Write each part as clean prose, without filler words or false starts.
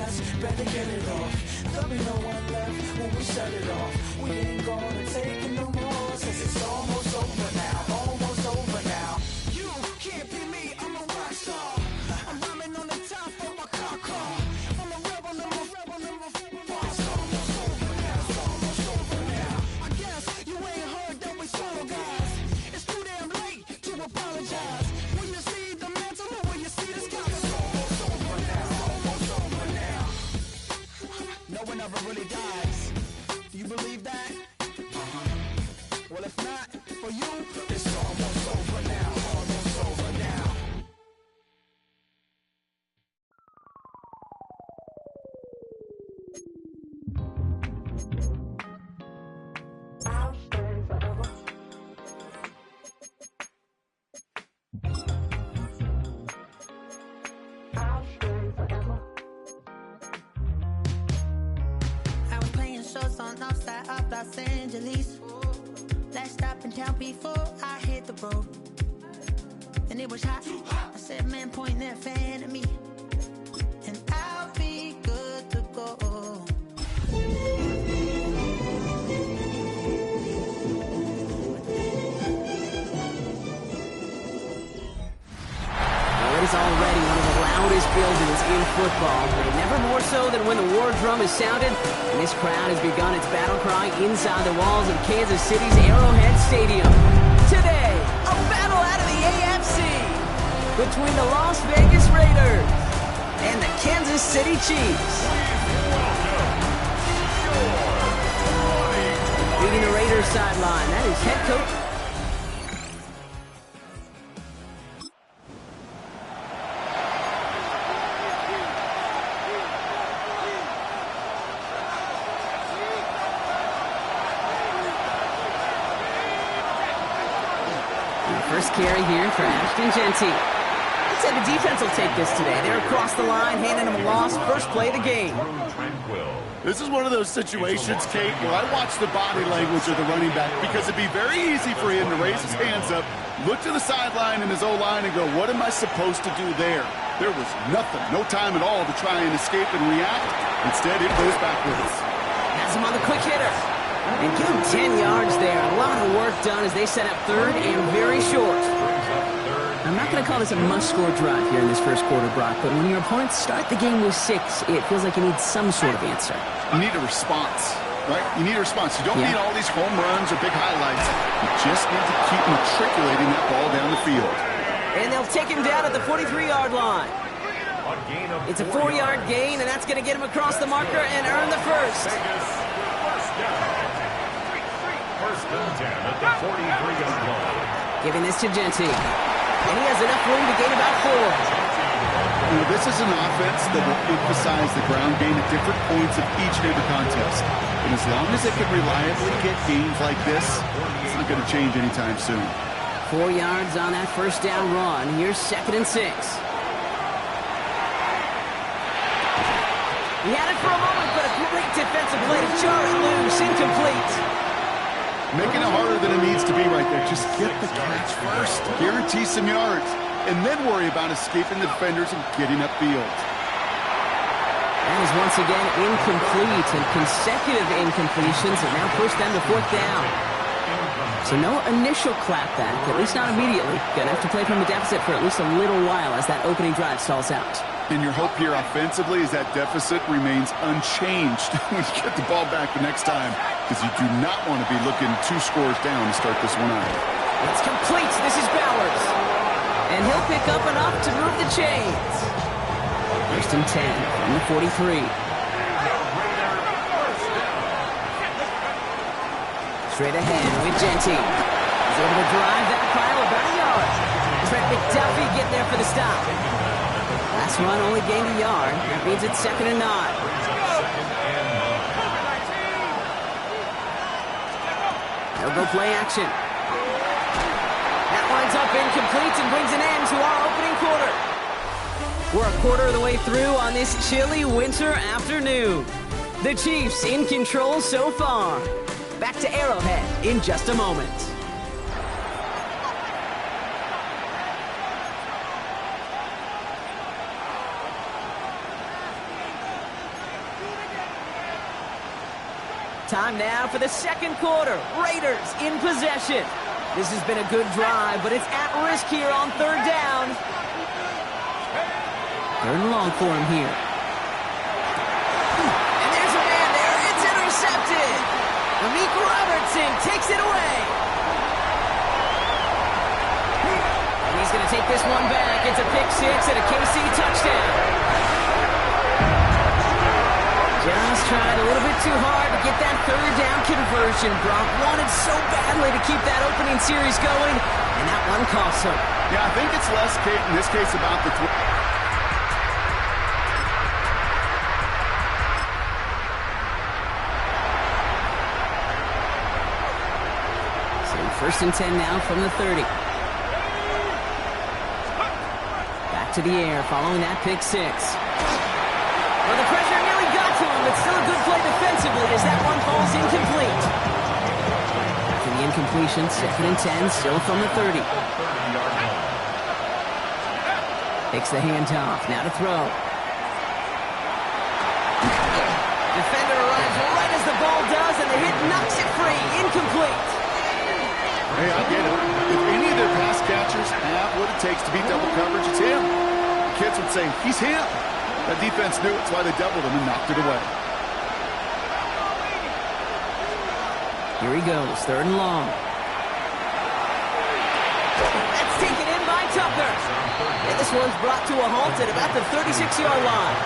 gas, better get it off. There'll be no one left when we shut it off. We ain't gonna take it no more, 'cause it's almost over now, almost over now. You can't be me, I'm a rock star. I'm rhyming on the top of my car. I'm a rebel, number it's almost over now, it's almost over now. I guess you ain't heard that we solo guys. It's too damn late to apologize. When you see the mantle or when you see the sky, it's almost over now, almost over now. No one ever really dies. Do you believe that? Well, if not, for you, it's almost over now, almost over now. I'll stay forever. I'll stay forever. I was playing shows on outside of Los Angeles. Last stop in town before I hit the road. And it was hot. I said, man, point that fan at me. And I'll be good to go. It is already one of the loudest buildings in football, but never more so than when the war drum is sounded, and this crowd has begun its battle cry inside the walls of Kansas City's Arrowhead Stadium. Today, a battle out of the AFC between the Las Vegas Raiders and the Kansas City Chiefs. Leading the Raiders sideline, that is head coach first carry here for Ashton Genty. I'd say the defense will take this today. They're across the line, handing them a loss. First play of the game. This is one of those situations, Kate, where I watch the body language of the running back because it'd be very easy for him to raise his hands up, look to the sideline in his O-line and go, what am I supposed to do there? There was nothing, no time at all to try and escape and react. Instead, it goes backwards. Has him on the quick hitter. And give him 10 yards there. A lot of work done as they set up third and very short. I'm not going to call this a must-score drive here in this first quarter, Brock, but when your opponents start the game with 6, it feels like you need some sort of answer. You need a response, right? You need a response. You don't need all these home runs or big highlights. You just need to keep matriculating that ball down the field. And they'll take him down at the 43-yard line. It's a 4-yard gain, and that's going to get him across the marker and earn the first. First and 10 at the 43-yard line. Giving this to Genty. And he has enough room to gain about 4. You know, this is an offense that will emphasize the ground game at different points of each and every contest. And as long as it can reliably get gains like this, it's not going to change anytime soon. 4 yards on that first down run. Here's 2nd and 6. He had it for a moment, but a great defensive play to jar it loose, incomplete. Making it harder than it needs to be right there. Just get the catch first. Guarantee some yards. And then worry about escaping the defenders and getting upfield. That is once again incomplete, and consecutive incompletions have now pushed them to 4th down. So no initial clapback, at least not immediately. Gonna have to play from the deficit for at least a little while as that opening drive stalls out. And your hope here offensively is that deficit remains unchanged when you get the ball back the next time, because you do not want to be looking 2 scores down to start this one out. It's complete. This is Bowers. And he'll pick up enough to move the chains. First and 10 from the 43. Straight ahead with Genty. He's able to drive that pile about a yard. Trent McDuffie getting there for the stop. Last run only gained a yard. That means it's 2nd and 9. They'll go play action. That winds up incomplete and brings an end to our opening quarter. We're a quarter of the way through on this chilly winter afternoon. The Chiefs in control so far. Back to Arrowhead in just a moment. Time now for the second quarter. Raiders in possession. This has been a good drive, but it's at risk here on third down. Third and long for him here. And there's a man there. It's intercepted. Amik Robertson takes it away. And he's going to take this one back. It's a pick six and a KC touchdown. Just tried a little bit too hard to get that third down conversion. Brock wanted so badly to keep that opening series going, and that one cost him. Yeah, I think it's less, Kate, in this case about the So first and 10 now from the 30. Back to the air following that pick six. Well, the pressure nearly got to him, but still a good play defensively as that one falls incomplete. After the incompletion, second and 10, still from the 30. Takes the handoff, now to throw. Defender arrives right as the ball does, and the hit knocks it free, incomplete. Hey, I get it. If any of their pass catchers have what it takes to beat double coverage, it's him. Kids would say, he's him. That defense knew it's why they doubled him and knocked it away. Here he goes, third and long. That's taken in by Tucker. And this one's brought to a halt at about the 36-yard line.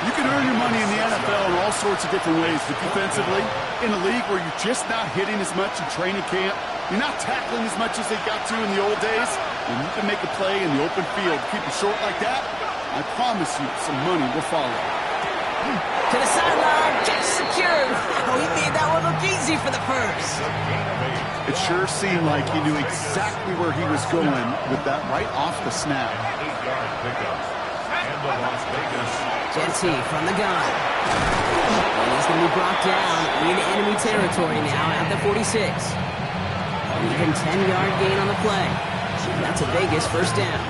You can earn your money in the NFL in all sorts of different ways, but defensively, in a league where you're just not hitting as much in training camp, you're not tackling as much as they got to in the old days, and you can make a play in the open field. Keep it short like that, I promise you some money will follow. To the sideline, catch secured. Wow, he made that one look easy for the first. It sure seemed like he knew exactly where he was going with that right off the snap. 8-yard pickup. And the Las Vegas. Jetty from the gun. And he's going to be brought down in enemy territory now at the 46. Even 10-yard gain on the play. That's a Vegas first down.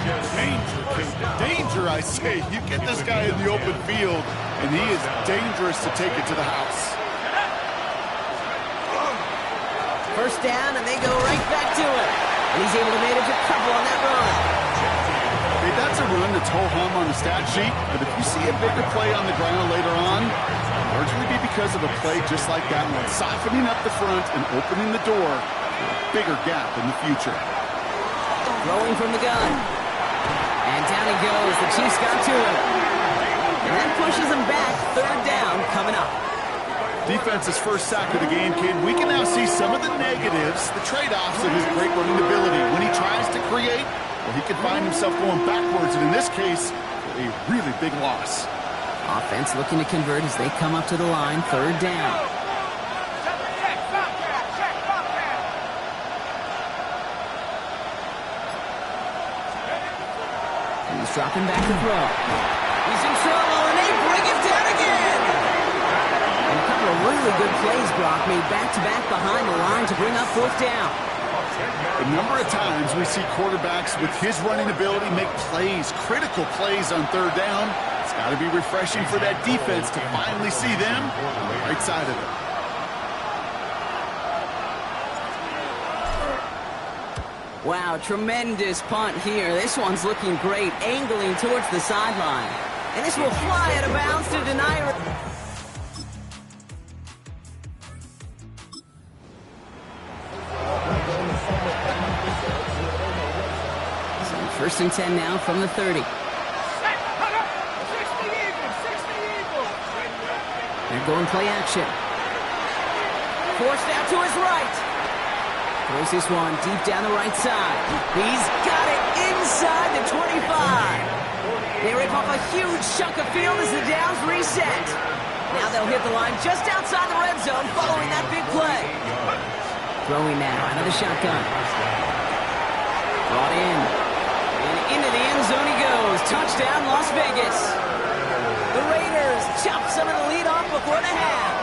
Danger, Kate. Danger, I say. You get this guy in the open field, and he is dangerous to take it to the house. First down, and they go right back to it. And he's able to manage a couple on that run. Hey, that's a run that's ho-hum on the stat sheet, but if you see a bigger play on the ground later on, it'll largely be because of a play just like that one, softening up the front and opening the door for a bigger gap in the future. Throwing from the gun. And down he goes. The Chiefs got to him. And that pushes him back. Third down coming up. Defense's first sack of the game, kid. We can now see some of the negatives, the trade-offs of his great running ability. When he tries to create, well, he can find himself going backwards, and in this case, a really big loss. Offense looking to convert as they come up to the line. Third down. He's dropping back to throw. He's in trouble, and they bring him down again. And a couple of really good plays, Brock, made back-to-back behind the line to bring up fourth down. A number of times we see quarterbacks with his running ability make plays, critical plays on third down. It's got to be refreshing for that defense to finally see them on the right side of it. Wow, tremendous punt here. This one's looking great, angling towards the sideline. And this will fly out of bounds to deny it. So first and 10 now from the 30. They're going play action. Forced out to his right. Throws this one deep down the right side. He's got it inside the 25. They rip off a huge chunk of field as the downs reset. Now they'll hit the line just outside the red zone following that big play. Throwing now out of the shotgun. Brought in. And into the end zone he goes. Touchdown, Las Vegas. The Raiders chop some of the lead off before the half.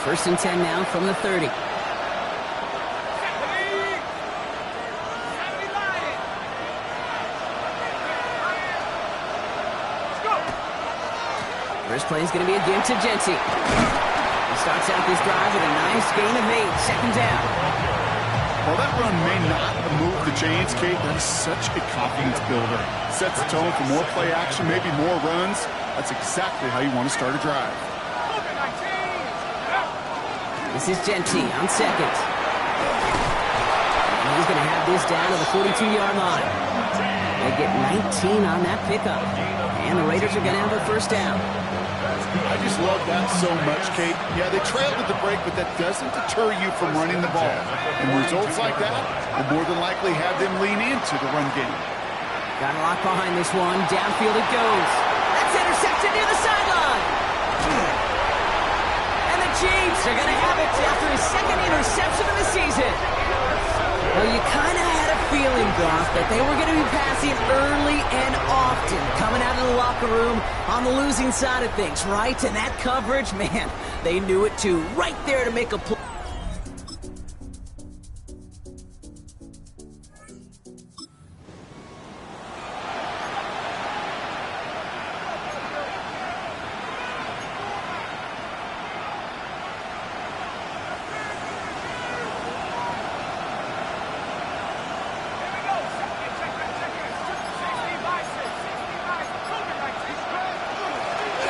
First and 10 now from the 30. First play is going to be a give to Genty. He starts out this drive with a nice gain of 8. Second down. While that run may not move the chains, Kate, that is such a confidence builder. Sets the tone for more play action, maybe more runs. That's exactly how you want to start a drive. This is Genty on second. And he's going to have this down to the 42-yard line. They get 19 on that pickup. And the Raiders are going to have a first down. I just love that so much, Kate. Yeah, they trailed at the break, but that doesn't deter you from running the ball. And results like that will more than likely have them lean into the run game. Got a lock behind this one. Downfield it goes. That's intercepted near the sideline. And the Cheifs are going to have it after his second interception of the season. Well, you kind of had a feeling, Goff, that they were going to be passing early and often, coming out of the locker room on the losing side of things, right? And that coverage, man, they knew it too. Right there to make a play.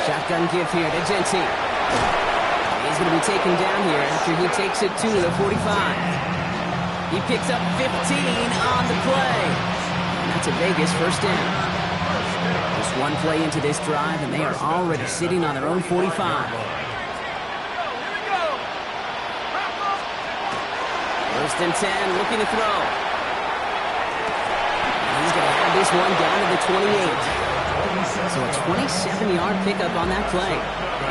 Shotgun give here to Genty. He's going to be taken down here after he takes it to the 45. He picks up 15 on the play. And that's a Vegas first down. Just one play into this drive, and they are already sitting on their own 45. First and 10, looking to throw. And he's going to have this one down to the 28. So a 27-yard pickup on that play.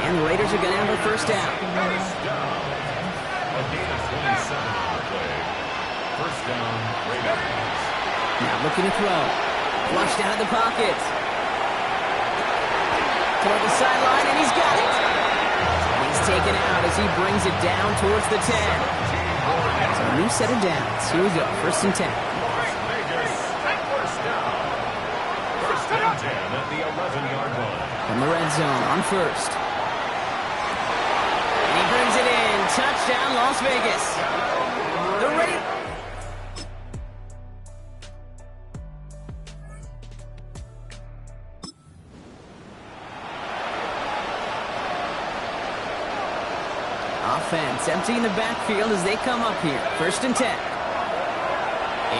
And the Raiders are going to have a first down. A gain of 27 on the play. First down, Raiderz. Now looking to throw. Flushed out of the pocket. Toward the sideline, and he's got it. And he's taken out as he brings it down towards the 10. So a new set of downs. Here we go, first and 10. At the 11-yard line. From the red zone on first. And he brings it in. Touchdown, Las Vegas. The Raiders. Offense emptying the backfield as they come up here. First and 10.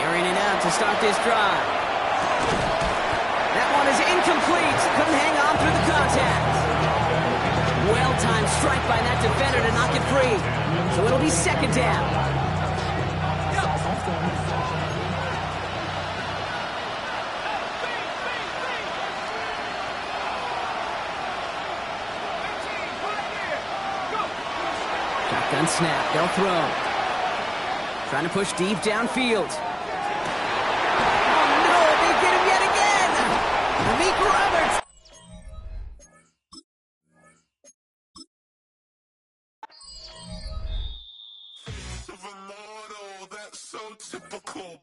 Airing it out to start this drive. That one is incomplete. Couldn't hang on through the contact. Well-timed strike by that defender to knock it free. So it'll be second down. Shotgun snap. They'll throw. Trying to push deep downfield. Raiderz. Of a model that's so typical.